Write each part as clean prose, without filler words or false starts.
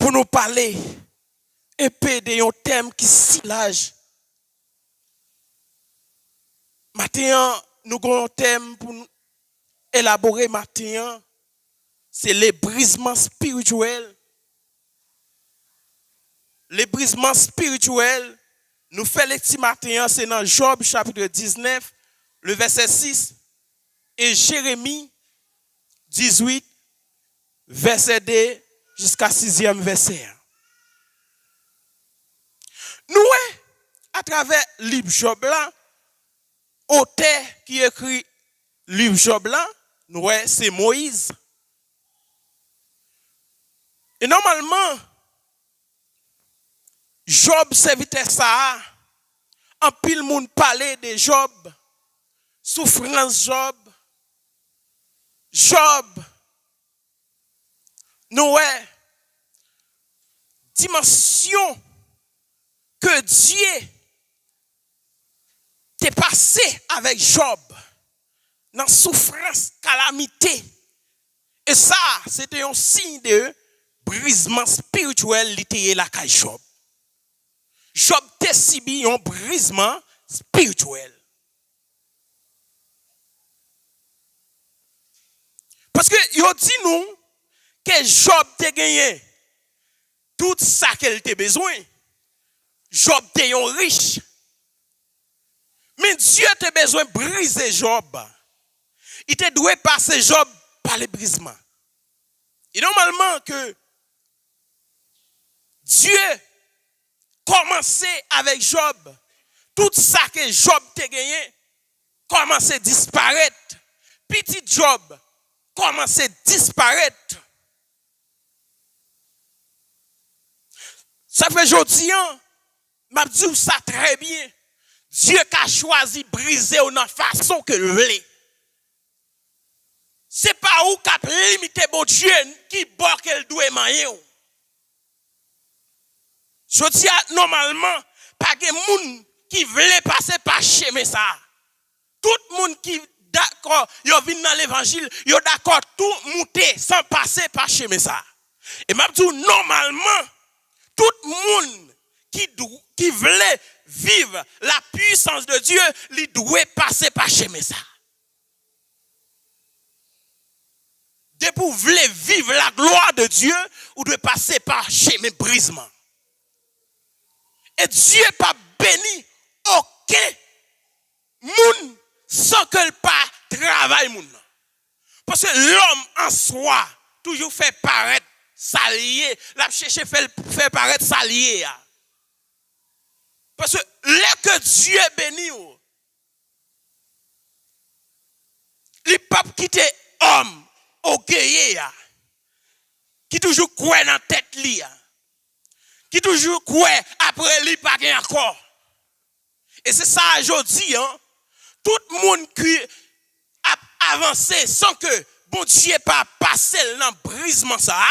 pour nous parler un peu d'un thème qui si large. Maintenant, nous avons un thème pour nous élaborer maintenant, c'est les brisements spirituels. Les brisements spirituels, nous faisons les petits matins, c'est dans Job chapitre 19, le verset 6, et Jérémie 18, verset 2 jusqu'à 6e verset. Nous, à travers le livre Job là, auteur qui écrit le livre Job là, nous, c'est Moïse. Et normalement, Job servitait ça. En pile monde parlait de Job, souffrance Job. Job, nous, dimension que Dieu t'est passé avec Job dans souffrance, calamité. Et ça, c'était un signe de brisement spirituel littéral la caille Job. Job t'est subi un brisement spirituel. Parce que yo dit nous que Job t'a gagné tout ça qu'elle t'a besoin. Job t'est un riche. Mais Dieu t'a besoin de briser Job. Il te doit passer Job par le brisement. Et normalement que Dieu commençait avec Job. Tout ça que Job t'a gagné commençait à disparaître. Petit Job commençait à disparaître. Ça fait aujourd'hui, m'a dit ça très bien. Dieu a choisi de briser de la façon que le voulait. C'est pas où qu'a limité bon Dieu qui bon qu'elle doit manger. Je dis normalement pas de monde qui veut passer par chemin ça. Tout le monde qui d'accord, yo vient dans l'évangile, yo d'accord tout monter sans passer par chemin ça. Et m'a dit normalement tout le monde qui veut vivre la puissance de Dieu, il doit passer par chemin ça. Dès pour vivre la gloire de Dieu, vous devez passer par chemin brisement. Et Dieu pas béni aucun monde sans que le pas travaille moun. Parce que l'homme en soi toujours fait paraître s'allier, la chercher fait paraître s'allier. Parce que là que Dieu béni, il pas quitter homme orgueilleux qui toujours croit dans tête li, qui toujours croit après lui pas gain encore. Et c'est ça aujourd'hui, tout le monde qui a avancé sans que bon Dieu pas passer dans brisement ça.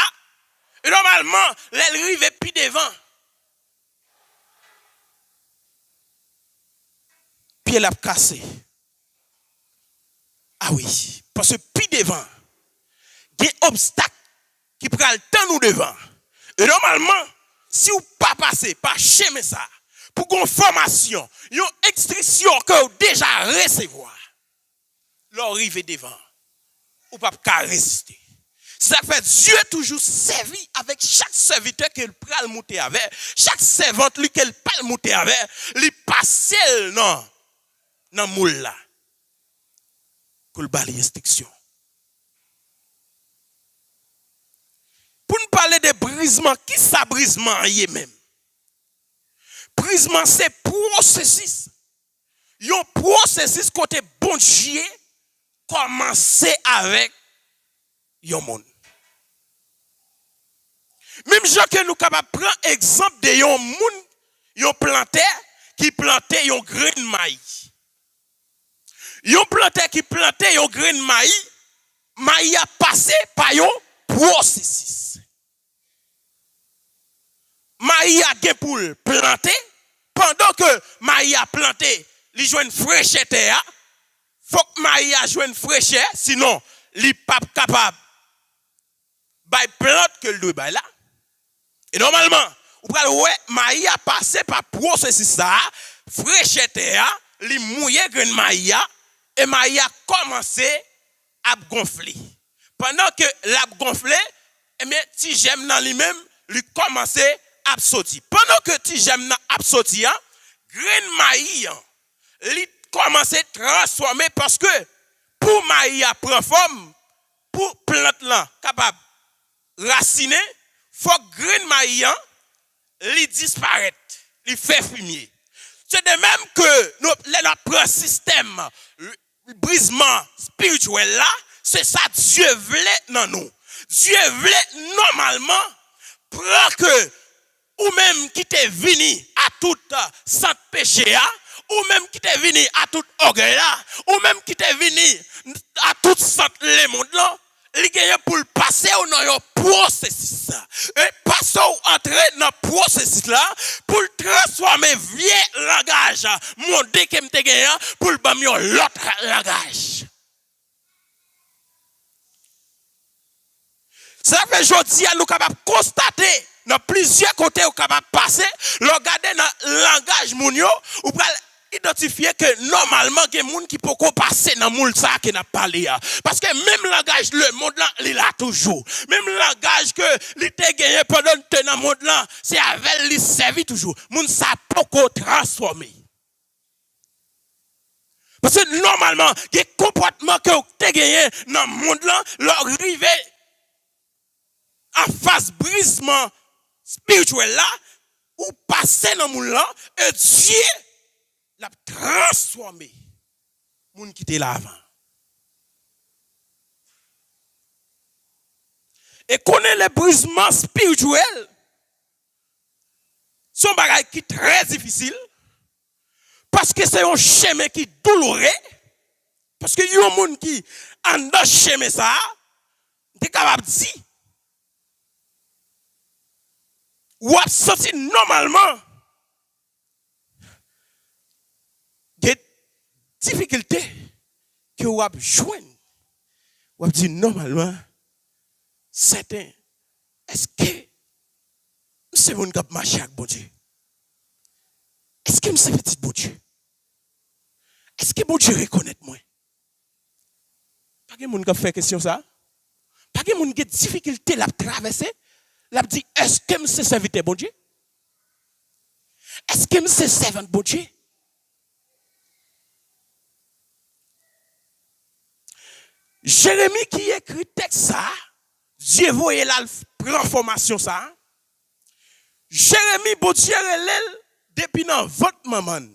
Et normalement, elle arrive puis devant. Puis elle a cassé. Ah oui, parce que puis devant, il y a un obstacle qui prend le temps nous devant. Et normalement, si vous pas passez par chemin ça, pour une formation, une instruction que vous déjà recevoir, l'arriver devant, ou pas résister. Ça fait Dieu toujours servi avec chaque serviteur qu'il prend le monter avec, chaque servante lui qu'il prend le monter avec, lui passer dans moule là pour le balayer instruction. Pour nous parler de brisement, qui ça brisement y est même? Brisement c'est processus. Un processus côté bon Dieu commencer avec yon monde. Même gens que nous capable prendre exemple de yon monde, yon planteur qui plantait yon grain de maïs. Yon planteur qui plantait yon grain de maïs, maïs a passé par yon processus. Maïs a gen pour planter, pendant que maïs a planté, li joine fraîcheur terre, faut que maïs a joine fraîcheur, sinon li pas capable bay plante que le doit bay là. Et normalement, vous pouvez ouais, maïs a passé par processus ça, fraîcheté a, li mouillé grain maïs et maïs a commencé à gonfler. Pendant que l'a gonflé, eh bien, ti j'aime dans lui-même, lui commencé à sortir. Pendant que ti j'aime dans a sortir, grain maïs li commencé à transformer parce que pour maïs a prend forme, pour plante là capable raciner, faut grain maïs li disparaître, li fait fumier. C'est de même que notre système brisement spirituel là, c'est ça Dieu voulait dans nous. Dieu voulait normalement prendre que ou même qui t'est venu à tout sans péché ou même qui t'est venu à tout orgueil là, ou même qui t'est venu à tout sans le monde là, il gagne pour passer dans un processus. Et passer entrer dans le processus là pour transformer vieux langage monde qui me gagné pour le bam l'autre langage. Ça fait aujourd'hui nous capable constater dans plusieurs côtés ou capable passer regarder dans langage moun yo ou pral identifier que normalement il y a des gens qui peuvent passer dans le monde qui n'a pas parlé. Parce que même langage, le monde là, il a toujours. Même langage que l'ité gagné pendant que dans le monde là, c'est avec lui servi toujours. Le monde ça peut transformer. Parce que normalement, il y a des comportements que tu gagné dans le monde là, leur arriver en face brisement spirituel là, ou passer dans le monde là, et Dieu l'a transformé moun qui était là avant. Et connaît les brisements spirituels, son bagage qui est très difficile, parce que c'est un chemin qui est douloureux, parce que y a un monde qui en dans chemin ça, t'es capable de dire, ou a sorti normalement, des difficultés que vous avez joué. Vous avez dit normalement, certains, est-ce que c'est mon qui marche avec bon Dieu? Est-ce que c'est petit bon Dieu? Est-ce que bon Dieu reconnaît moi? Pas de monde qui fait question ça. Pas de monde qui a des difficultés à traverser. L'a dit, est-ce que c'est serviteur bon Dieu? Est-ce que c'est servant bon Dieu? Jérémie qui écrit texte ça, Dieu voyait la transformation ça. Jérémie, bon Dieu, relève depuis dans votre maman.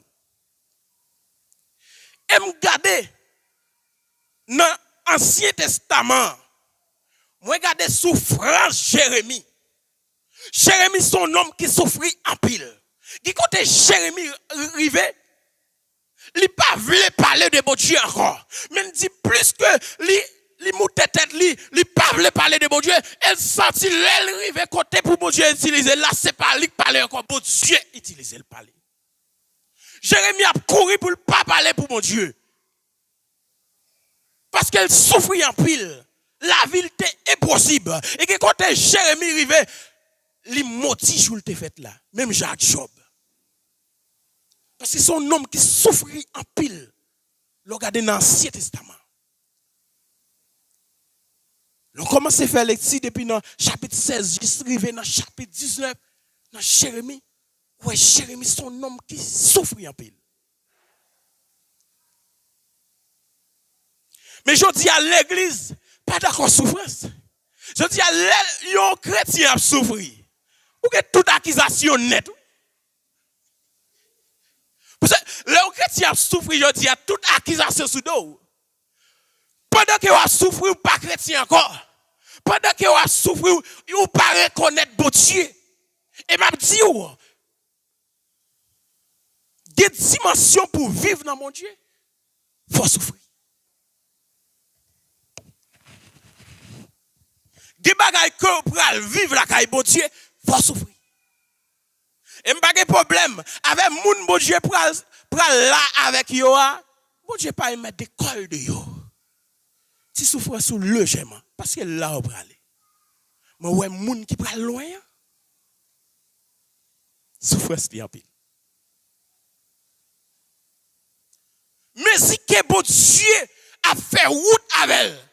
Et me garder dans l'Ancien Testament. Moi, regardez souffrance Jérémie. Jérémie, son homme qui souffrit en pile. Qui côté Jérémie arrivé, il pas voulu parler de bon Dieu encore. Mais il dit plus que li mouté tête li pas voulu parler de bon Dieu, elle sentit l'elle arrivé côté pour bon Dieu utiliser là c'est pas lui parler encore bon Dieu utiliser le parler. Jérémie a couru pour pas parler pour mon Dieu. Parce qu'elle souffrit en pile. La ville était impossible et que côté Jérémie arrivé, li moti jour te fait là, même Jacques Job. Parce que c'est un homme qui souffrit en pile. Regardez dans l'Ancien Testament. On commence à faire lecture depuis dans chapitre 16, jusqu'à arriver dans chapitre 19, dans Jérémie. Ouais, Jérémie, c'est un homme qui souffrit en pile. Mais je dis à l'église, pas d'accord souffrance. Je dis à les chrétiens souffrir. Ou que toute accusation nette. Parce que les chrétiens souffrent, je dis à toute accusation sous dos. Pendant que vous souffrez, vous pas chrétien encore. Pendant que vous souffrez, vous pas reconnaître bon Dieu. Et m'a dit, des dimensions pour vivre dans mon Dieu, il faut souffrir. Des bagailles que vous pouvez vivre la caille bon Dieu, il faut souffrir. Et pas de problème avec moun bon Dieu pour là avec yo, bon Dieu pas mettre des cols de yo. Si souffre sous le chemin parce que là on va aller. Mais ouais moun qui pral loin, souffrance li en pile. Mais si que bon Dieu a fait route avec elle,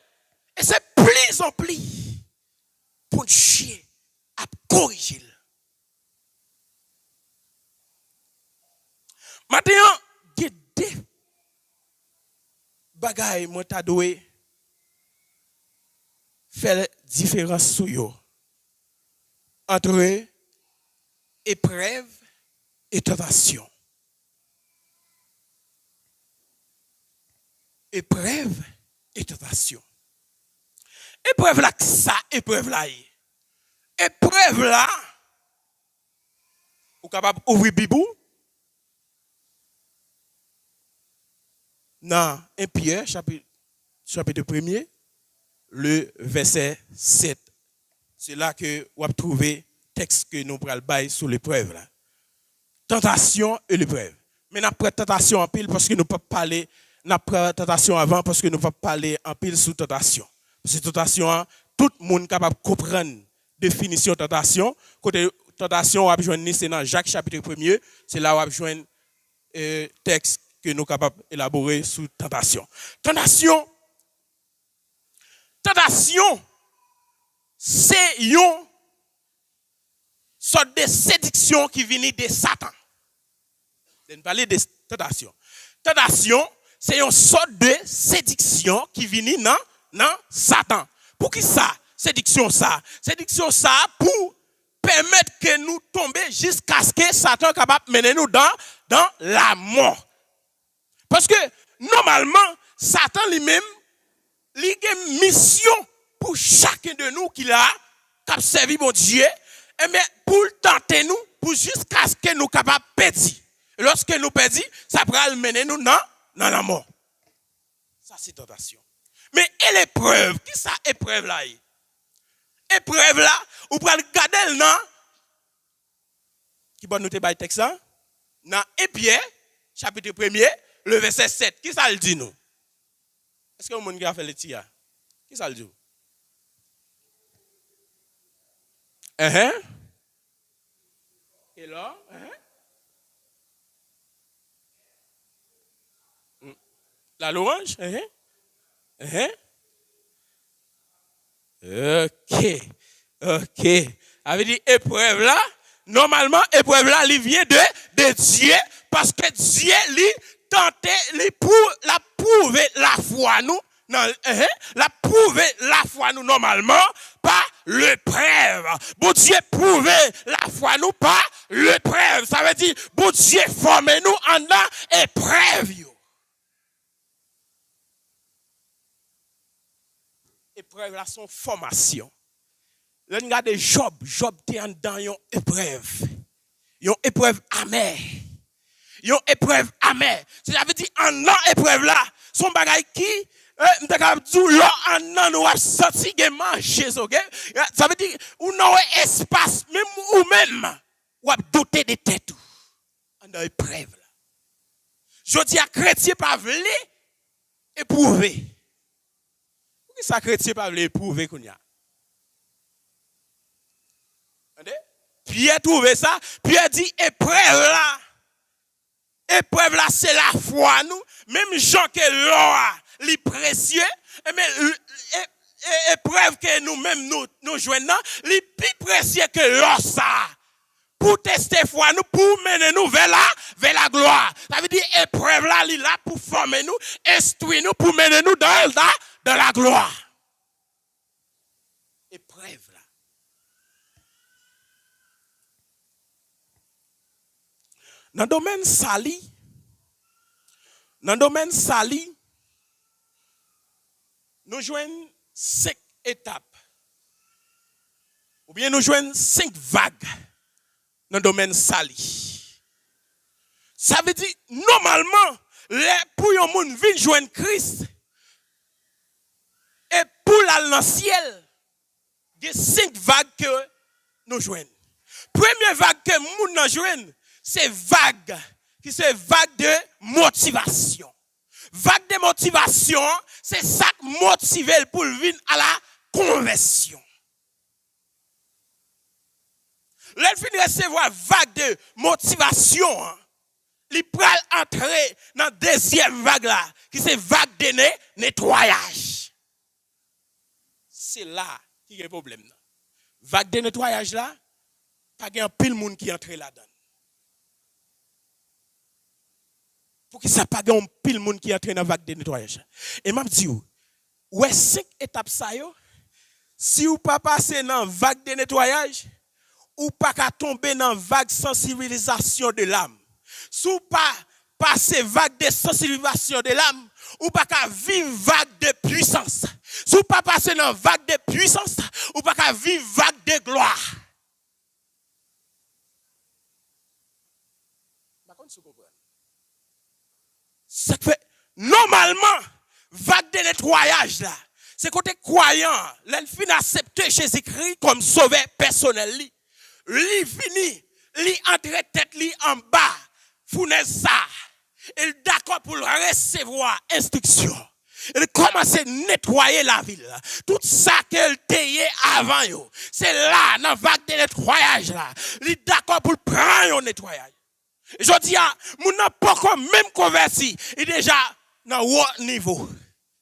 et c'est plus en plus, bon Dieu a corrigé. Maintenant, il y a deux bagailles moi t'a doué faire différence sur yo entre épreuve et tentation. Épreuve et tentation. Épreuve là, ça, épreuve là. Épreuve là, vous êtes capable d'ouvrir Bibou? Dans 1 Pierre, chapitre 1er, le verset 7. C'est là que vous avez trouvé le texte que nous prenons bail sur l'épreuve. Tentation et l'épreuve. Mais nous avons tentation en pile parce que nous ne pouvons pas parler. Nous avons tentation avant parce que nous ne pouvons pas parler en pile sous tentation. Parce que tentation, tout le monde est capable de comprendre la définition de tentation. Côté tentation, on va joindre c'est dans Jacques chapitre 1er. C'est là où on va joindre texte que nous sommes capables d'élaborer sous tentation. Tentation, c'est une sorte de séduction qui vient de Satan. On parle de tentation. Tentation, c'est une sorte de séduction qui vient dans Satan. Pour qui ça? Séduction ça. Séduction ça pour permettre que nous tombions jusqu'à ce que Satan soit capable de mener nous dans la mort. Parce que normalement, Satan lui-même, il a une mission pour chacun de nous qui a servi mon Dieu, et bien pour tenter nous, pour jusqu'à ce que nous soyons capables de perdre. Et lorsque nous perdons, ça pourra mener nous dans la mort. Ça, c'est tentation. Mais et l'épreuve, qui ça épreuve là? Épreuve là, vous pouvez regarder là, qui va noter par le texte là, dans 1 Pierre, chapitre 1er, le verset 7. Qui ça le dit nous? Est-ce que vous avez fait le tir? Qui ça le dit? Et là? La louange? Ok. Avait dit épreuve là, normalement, épreuve là, il vient de Dieu, parce que Dieu, lui, tentait, pour la prouver la foi, nous, la prouver la foi, nous, normalement, par l'épreuve. Bon Dieu, prouver la foi, nous, par l'épreuve. Ça veut dire, bon Dieu, former nous en épreuve. Épreuve là, son formation. Là, nous regardons Job était dans une épreuve. Une épreuve amère. Une épreuve amère. Ça veut dire, en épreuve là, son bagage qui, nous avons senti que manger, ok? Ça veut dire, ou non espace, même ou même, ou douter de tête. En épreuve là. Je dis à chrétien pas voulu éprouver. Ça chrétien pas voulu éprouver qu'on y a. Pierre trouve ça, Pierre dit épreuve là c'est la foi nous, même Jean que l'or li précieux, mais épreuve que nous-mêmes nous joignons, li plus précieux que l'or ça. Pour tester foi nous, pour mener nous vers la gloire. Ça veut dire épreuve là, li là pour former nous, instruire nous, pour mener nous dans la gloire. Épreuve là. Dans le domaine sali, nous jouons 5 étapes. Ou bien nous jouons 5 vagues dans le domaine sali. Ça veut dire, normalement, pour un monde vient joindre Christ, et pour la ciel, il y a 5 vagues que nous jouons. Première vague que nous jouons, c'est vague de motivation. Vague de motivation, c'est ça qui motive pour venir à la conversion. L'elle finit recevoir vague de motivation. Hein. Il pral entrer dans la deuxième vague là, qui c'est vague de nettoyage. C'est là qui est le problème. Vague de nettoyage là, pas un pile monde qui entre là-dedans. Pour que ça pas un pile monde qui entre dans vague de nettoyage. Et m'a dit ouais 5 étapes ça yo, si ou pas passer dans vague de nettoyage, ou pas qu'à tomber dans vague sensibilisation de l'âme. Si ou pas passer vague de sensibilisation de l'âme, ou pas qu'à vivre vague de puissance. Si ou pas passer dans vague de puissance, ou pas qu'à vivre vague de gloire. Ça fait normalement vague de nettoyage là. C'est côté croyant, l'elle finit accepter Jésus-Christ comme sauveur personnel. Li fini, li entre tête li en bas, fournaise ça. Il d'accord pour recevoir instruction. Il commence à nettoyer la ville. Tout ça qu'elle tayait avant yo. C'est là dans vague de nettoyage là. Il d'accord pour prendre un nettoyage. Je dis à mon n'a pas même converti, il est déjà dans haut niveau.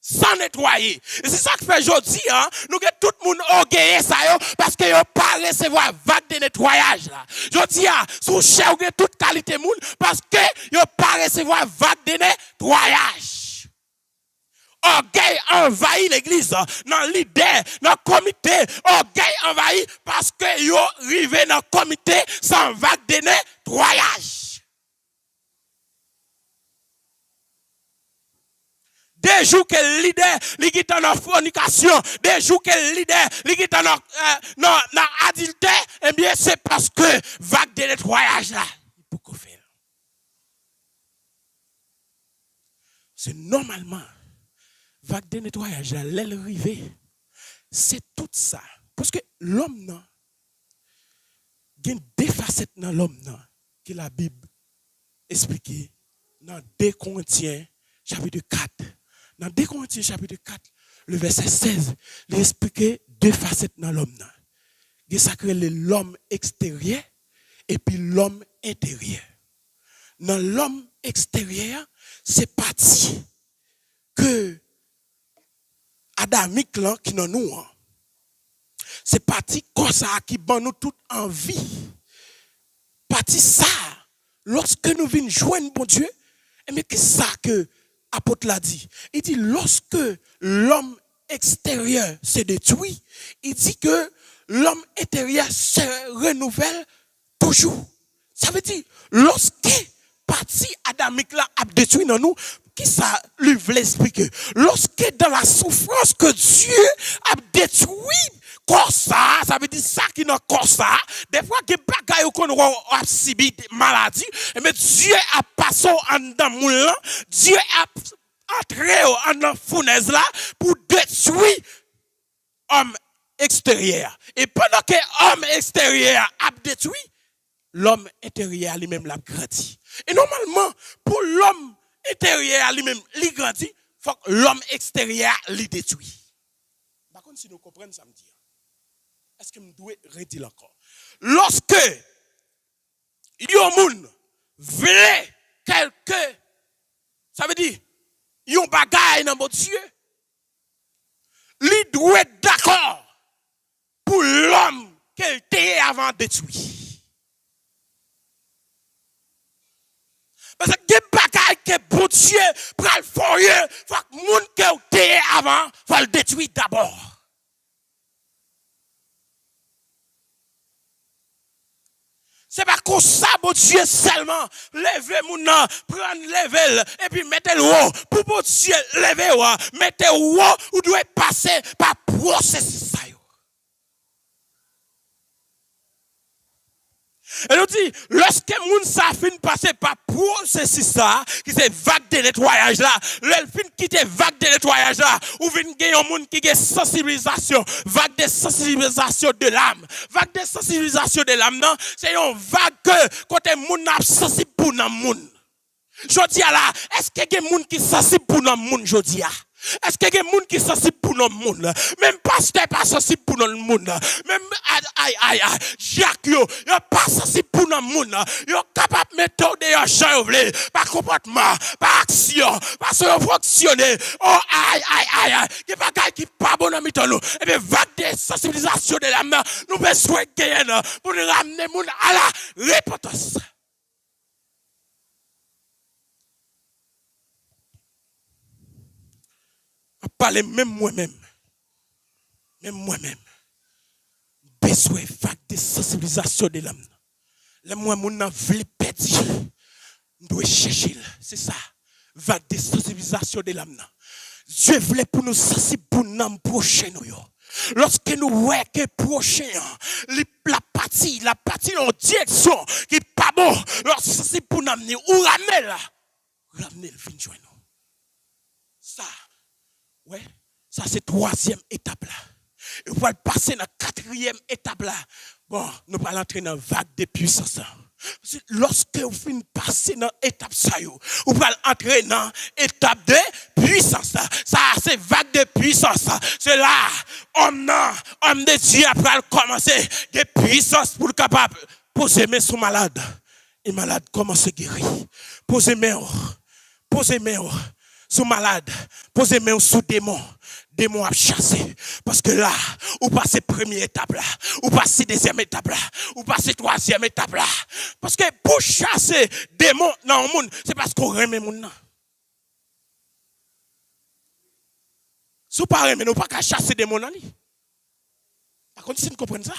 Sans nettoyer. Et c'est ça que fait aujourd'hui, hein, nous que tout le monde orgueillé ça yo, parce que yo pas recevoir vague de nettoyage là. Je dis sous cher ou toute qualité monde parce que yo pas recevoir vague de nettoyage. Orgueil envahit l'église, dans leader, dans comité, orgueil envahit parce que yo rivé dans comité sans vague de nettoyage. Des jours que le leader, il est dans la fornication, des jours que le leader, il est dans l'adultère, eh bien, c'est parce que vague de nettoyage là, il peut qu'on fait. C'est normalement, vague de nettoyage là, l'aile rivée, c'est tout ça. Parce que l'homme, non, il y a deux facettes dans l'homme, non, que la Bible explique dans 2 Corinthiens, chapitre 4. Dans 2 Corinthiens chapitre 4, le verset 16, il explique 2 facettes dans l'homme. Il y a l'homme extérieur et puis l'homme intérieur. Dans l'homme extérieur, c'est parti que adamique là qui dans nous. C'est parti comme ça qui donne nous toute envie. Parti ça, lorsque nous venons joindre bon Dieu, mais qu'est-ce ça que apôtre l'a dit? Il dit lorsque l'homme extérieur se détruit, il dit que l'homme intérieur se renouvelle toujours. Ça veut dire lorsque partie adamique là a détruit dans nous, qui ça lui veut expliquer? Lorsque dans la souffrance que Dieu a détruit corps ça veut dire ça qui dans corps ça, des fois que bagaille qu'on a subi maladie, mais Dieu a passé en dedans moulin, Dieu a entré en dans fournaise là pour détruire l'homme extérieur. Et pendant que l'homme extérieur a détruit, l'homme intérieur lui-même l'a grandi. Et normalement, pour l'homme intérieur lui-même lui grandit, il faut que l'homme extérieur lui détruit. Par contre, si nous comprenons ça me dit, est-ce que je dois redire encore? Lorsque yon moun vle quelque, ça veut dire yon bagay dans mon Dieu, li doit être d'accord pour l'homme qu'elle t'ait avant détruit. Parce que des bagailles que bon Dieu pral foyer, faut que moun qu'elle t'ait avant, faut le détruire d'abord. C'est pas comme ça, bon Dieu, seulement, levez mon nom, prendre level, et puis mettez-le haut. Pour bon Dieu, levez haut, mettez haut, vous devez passer par processus. Et nous dit, lorsque moun sa fin passer par processus ça, qui c'est vague de nettoyage là, l'elle fin quitter vague de nettoyage là, ou vin gagner un moun qui a sensibilisation, vague de sensibilisation de l'âme. Vague de sensibilisation de l'âme, non, c'est une vague que, côté moun n'a sensible pour nan moun. Jodi là, est-ce qu'il y a des moun qui sensible pour nan moun jodi là? Est-ce qu'il y a des gens qui sont sensibles pour notre monde? Même pasteur pas sensible pour notre monde. Même Jacques yo pas sensible pour notre monde. Yo capable de mettre des gens par comportement, par action, parce que fonctionner. Oh aïe. Qui pas qui pas bon dans mitan nous. Et bien vague de sensibilisation de l'âme nous besoin gagner pour nous ramener monde à la repentance. Je parle même moi-même, besoin de sensibilisation de l'âme. Les moi, mon n'a voulu perdre, nous devons chercher, c'est ça, vague de sensibilisation de l'âme. Dieu voulait pour nous sensibiliser pour nous prochain. Lorsque nous voyons que prochain, la partie en direction qui n'est pas bon, lorsque c'est pour nous amener, ou ramener le fin de joindre. Ça. Ouais, ça c'est troisième étape là. Et on va passer dans la quatrième étape là. Bon, nous allons entrer dans la vague de puissance. Lorsque vous finissez passer dans l'étape ça, vous allez entrer dans l'étape de puissance. Ça, c'est vague de puissance. C'est là, homme de Dieu après commencer de puissance pour le capable. Posez main sur malade. Et malade commence à guérir. Posez main sur malade, posez main sur démon à chasser. Parce que là, ou passez première étape là, ou passez deuxième étape là, ou passez troisième étape là. Parce que pour chasser démon dans le monde, c'est parce qu'on remet le monde. Si vous ne parlez pas, nous ne pouvons pas chasser démon dans lui. Par contre, si vous comprenez ça,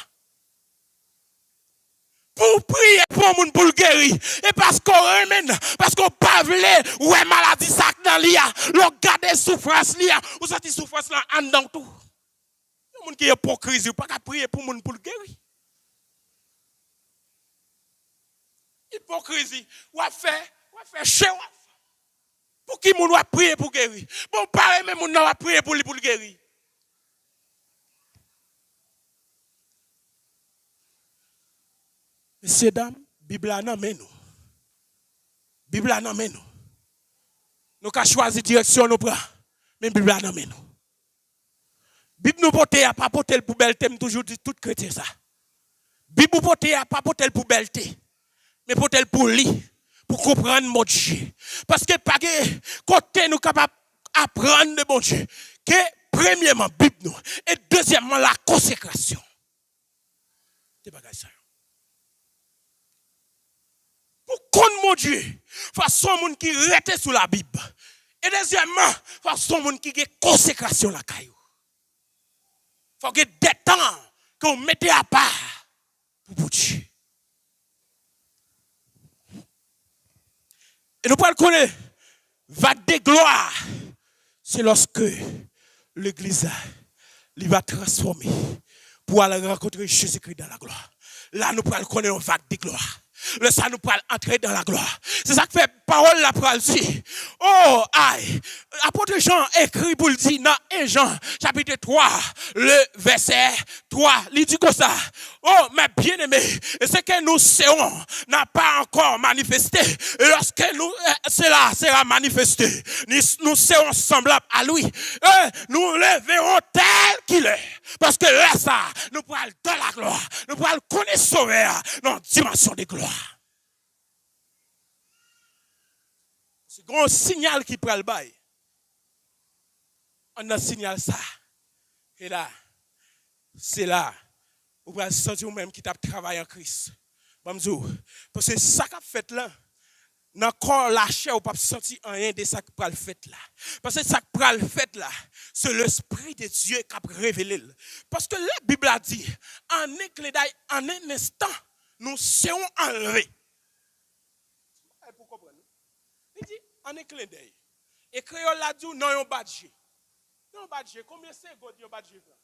pour prier pour le monde pour le guérir. Et parce qu'on remène, parce qu'on pas voulu, ouais, maladie ça dans l'IA, l'on garde souffrance l'IA, ou cette souffrance là en dans tout. Le monde qui est hypocrisie, ou pas qu'à prier pour le monde pour le guérir. Hypocrisie, ou à faire chez vous. Pour qui monde va prier pour guérir? Bon, pareil, même monde va prier pour le guérir. Messieurs, dames, Bible a nommé nous. Bible a nommé nous. Nous avons choisi direction nous prend. Mais Bible a nommé nous. Bible nous porte à pas porter le poubelle thème toujours dit tout chrétien ça. Bible nous porte à pas porter le poubelle mais porter pour lui pour comprendre mon Dieu. Parce que pas côté nous capable apprendre de bon Dieu que premièrement Bible nous et deuxièmement la consécration. C'est pas ça. Pour connaître mon Dieu, façon monde qui reste sous la Bible. Et deuxièmement, façon monde qui a consécration la caillou. Faut que des temps qu'on mette à part pour Dieu. Et nous pouvons le connaître, vague de gloire, c'est lorsque l'église va transformer pour aller rencontrer Jésus-Christ dans la gloire. Là, nous pouvons le connaître en vague de gloire. Le ça nous parle entrer dans la gloire. C'est ça que fait parole la parole dit. Oh, aïe. Apôtre Jean écrit pour le dire dans 1 Jean, chapitre 3, le verset 3. Il dit comme ça. Oh, mes bien-aimés, ce que nous serons n'a pas encore manifesté. Et lorsque cela sera manifesté, nous serons semblables à lui. Et nous le verrons tel qu'il est. Parce que là, ça, nous parlons de la gloire. Nous parlons connaître sauveur dans la dimension de gloire. C'est un grand signal qui prend le bail. On a un signal ça. Et là, c'est là. Vous pouvez sentir vous-même qui t'a travaillé en Christ. Parce que ça qu'a fait là, dans le corps lâché, vous ne pouvez pas sentir rien de ça qui prend le fait là. Parce que ça qui prend le fait là, c'est l'Esprit de Dieu qui a révélé. Parce que la Bible a dit, en un clin d'œil, en un instant, nous serons enlevés. Pour comprendre. Il dit, en un clin d'œil. Et créole l'a dit, non, il y a un badge. Non, badge, combien c'est God, il y a un badge là?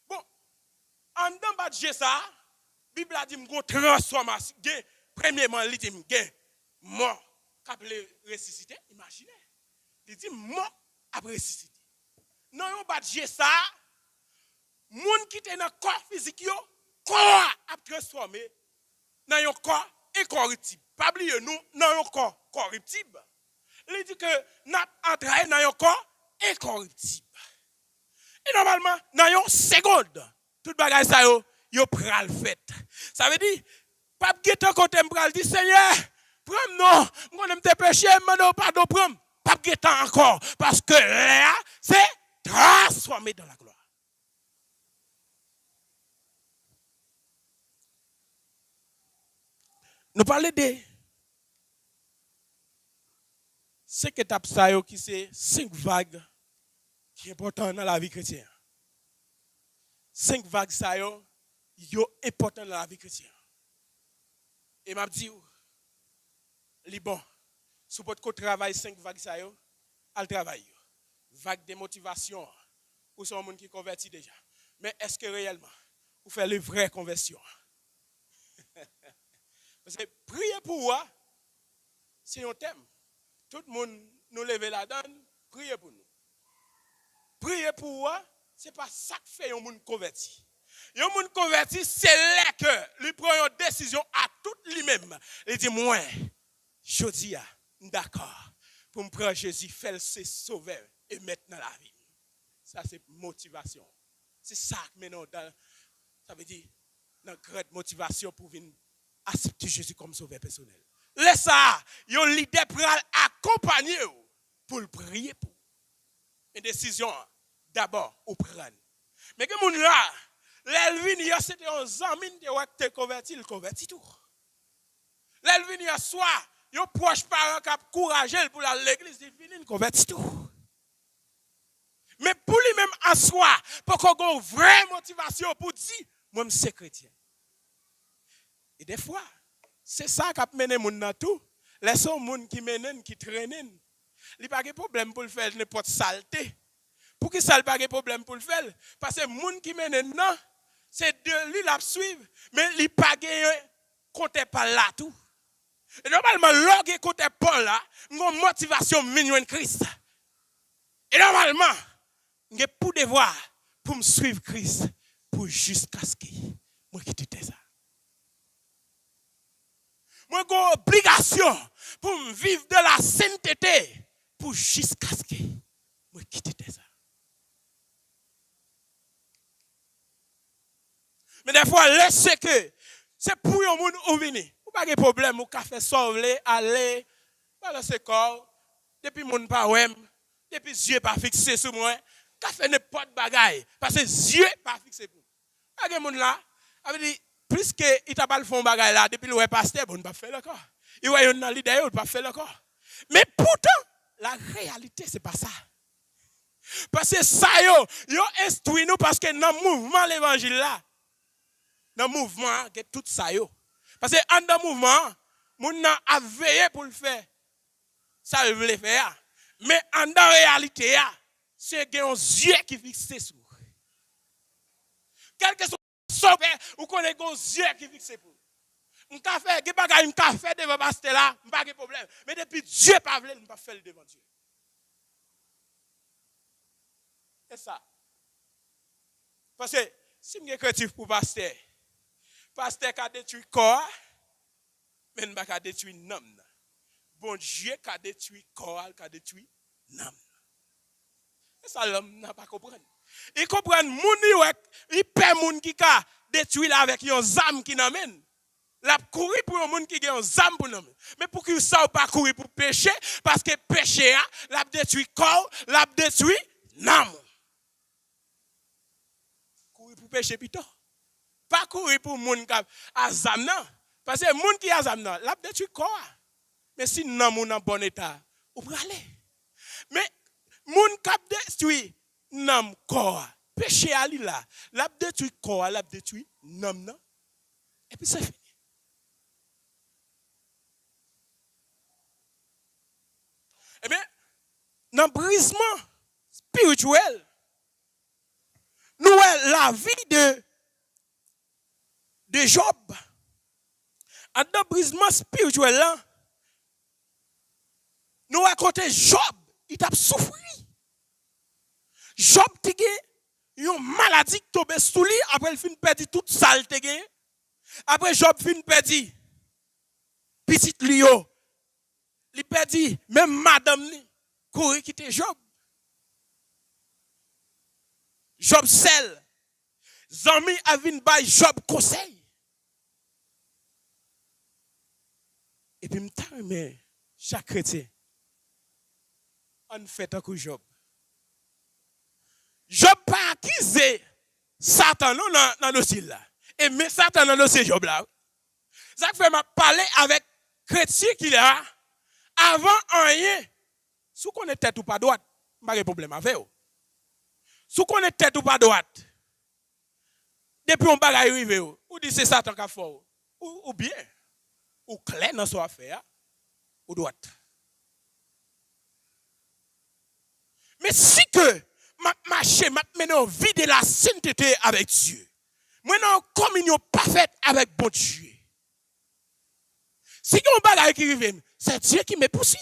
Bon, en dans badge ça, la Bible a dit, il y a une transformation. Premièrement, il dit, il y a mort qui ressuscité. Imaginez. Il dit, mort a ressuscité. Non, il y a un badge ça, les gens qui sont dans le corps physique, le corps a transformé dans un corps incorruptible. Pas oublier nous, dans un corps corruptible. Il dit que nous entrons dans un corps incorruptible. Et normalement, dans une seconde, tout bagage ça yo pral fait. Ça veut dire, pas guetter côté m'pral dit Seigneur, prends non, moi n'aime te péché, m'en pardon prends. Pas guetter encore parce que là, c'est transformé dans la gloire. Nous parlons de 5 étapes qui sont 5 vagues qui sont importantes dans la vie chrétienne. 5 vagues ça yo importantes dans la vie chrétienne. Et m'a dit li bon, si vous pouvez travailler 5 vagues ça yo, al travail. Vague de motivation pour son monde qui converti déjà. Mais est-ce que réellement vous faites les vraies conversions? Parce que prier pour vous, c'est un thème. Tout le monde nous lève la donne, priez pour nous. Prier pour vous, ce n'est pas ça qui fait un monde converti. Un monde converti, c'est là que lui prend une décision à tout lui-même. Il dit, moi, je dis, d'accord, pour me prendre Jésus, faire se sauver et mettre dans la vie. Ça, c'est motivation. C'est ça que maintenant, ça veut dire, une grande motivation pour venir accepter Jésus comme sauveur personnel. Laisse ça, yon leader pour accompagner pour le prier pour. Une décision d'abord ou prendre. Mais que mon là, l'elvin c'était un zamin de converti, il convertit tout. L'elvin soit yon proche parent qui a courageux pour aller à l'église, il finit convertit tout. Mais pour lui-même en soi, pour qu'on ait une vraie motivation pour dire, moi je suis chrétien. Et des fois, c'est ça qui a mené mon dans tout. Les gens qui mènent, qui traînent, il n'y a pas de problème pour le faire n'importe saleté. Pour qui ça n'a pas de problème pour le faire? Parce que les gens qui mènent, non, c'est de lui la suivre, mais il n'y a pas de compte par là tout. Et normalement, l'orgue côté pas là, une motivation mignonne Christ. Et normalement, j'ai pour devoir pour me suivre Christ pour jusqu'à ce que moi quitte ça. Moi j'ai une obligation pour me vivre de la sainteté pour jusqu'à ce que moi quitte ça. Mais des fois, laissez que c'est pour un monde où venir. Ou pas de problème, ou café sauver, aller, dans ce corps, depuis mon pas ouem, depuis yeux pas fixé sur moi, café n'est pas de bagaille, parce que yeux pas fixé pour. Pas de monde là, avait dit, plus que il t'a pas le fond bagaille là, depuis le pasteur, bon, pas faire le corps. Il voit une leader, il pas faire le corps. Mais pourtant, la réalité, c'est pas ça. Parce que ça, yo instruit nous parce que dans le mouvement l'évangile là, dans le mouvement, il y a tout ça. Parce que dans le mouvement, moun a veillé pour le faire. Ça veut le faire. Mais en la réalité, c'est un yeux qui fixe sur. Quel que soit le ou qu'on ait un yeux qui fixe pour. Un café, un café devant pasteur là, pas de problème. Mais depuis Dieu pas voulu, on pas faire le devant Dieu. C'est ça. Parce que si je suis créatif pour pasteur, pasteur qui a détruit le corps, mais il a détruit l'âme. Bon Dieu qui a détruit le corps, qui a détruit l'âme. C'est ça l'homme n'a pas compris. Il comprend il perd moun qui a détruit avec une âme qui n'amène. La courir pour un monde qui a une âme pour nous. Mais pour qu'il ne pas courir pour pécher, parce que péché, l'a détruit le corps, l'a détruit l'âme. Courir pour pécher plutôt. Pas courir pour le monde qui a âme. Parce que le monde qui a âme, l'a détruit le corps. Mais si nous sommes en bon état, on peut aller. Mais le monde qui a détruit l'âme, corps, péché à lui là, l'a détruit le corps, l'a détruit l'âme. Et puis c'est fini. Eh bien, dans le brisement spirituel, nous avons la vie de Job. En dans le brisement spirituel, là, nous racontons Job, il a souffert. Job a eu une maladie qui tombe sous lui, après il finit perdre toute salle. Après Job finit perdre petit Lio. Il perdit même madame courir quitter Job. Job seul. Zami avin bay Job conseil. Et puis m'ta mais chaque chrétien on fait tant que Job. Job pas accusé Satan non dans le dossier là. Et mais Satan dans le dossier Job là. Ça fait m'a parler avec chrétien qui là avant rien. Si qu'on est tête ou pas droite, pas de problème avec vous. Si qu'on est tête ou pas droite, depuis on bagaille arrivé ou dit c'est Satan qui a fait ou bien ou clair dans son affaire ou droite. Mais si que m'a marché m'a mené en vie de la sainteté avec Dieu. Moi en communion parfaite avec bon Dieu. Si on bagaille qui arrive, c'est Dieu qui me pousse.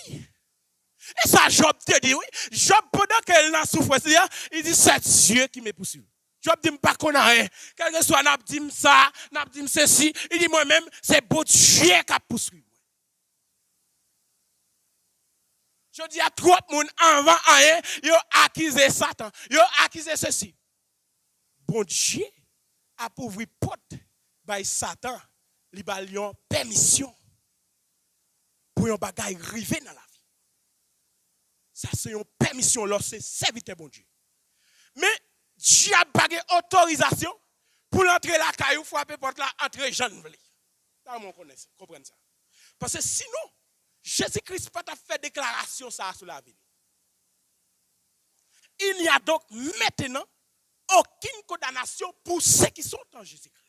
Et ça, Job te dit, oui. Job, pendant qu'elle n'a souffrance, il dit, c'est Dieu qui me poursuit. Job dit, pas qu'on a rien. Quel que soit, n'a dit ça, n'a dit ceci. Il dit, moi-même, c'est beau Dieu qui a poursuivi. Je dis à trop de monde avant rien, ils ont accusé Satan, ils ont accusé ceci. Bon Dieu a ouvert porte by Satan, il a une permission pour un bagage arriver dans la vie. Ça, c'est une permission lorsque serviteur bon Dieu. Mais Dieu a pas autorisation pour entrer la caillou, frapper porte là, entrer jeune. Ça, on comprend ça. Parce que sinon, Jésus-Christ n'a pas fait déclaration ça sur la vie. Il n'y a donc maintenant aucune condamnation pour ceux qui sont en Jésus-Christ.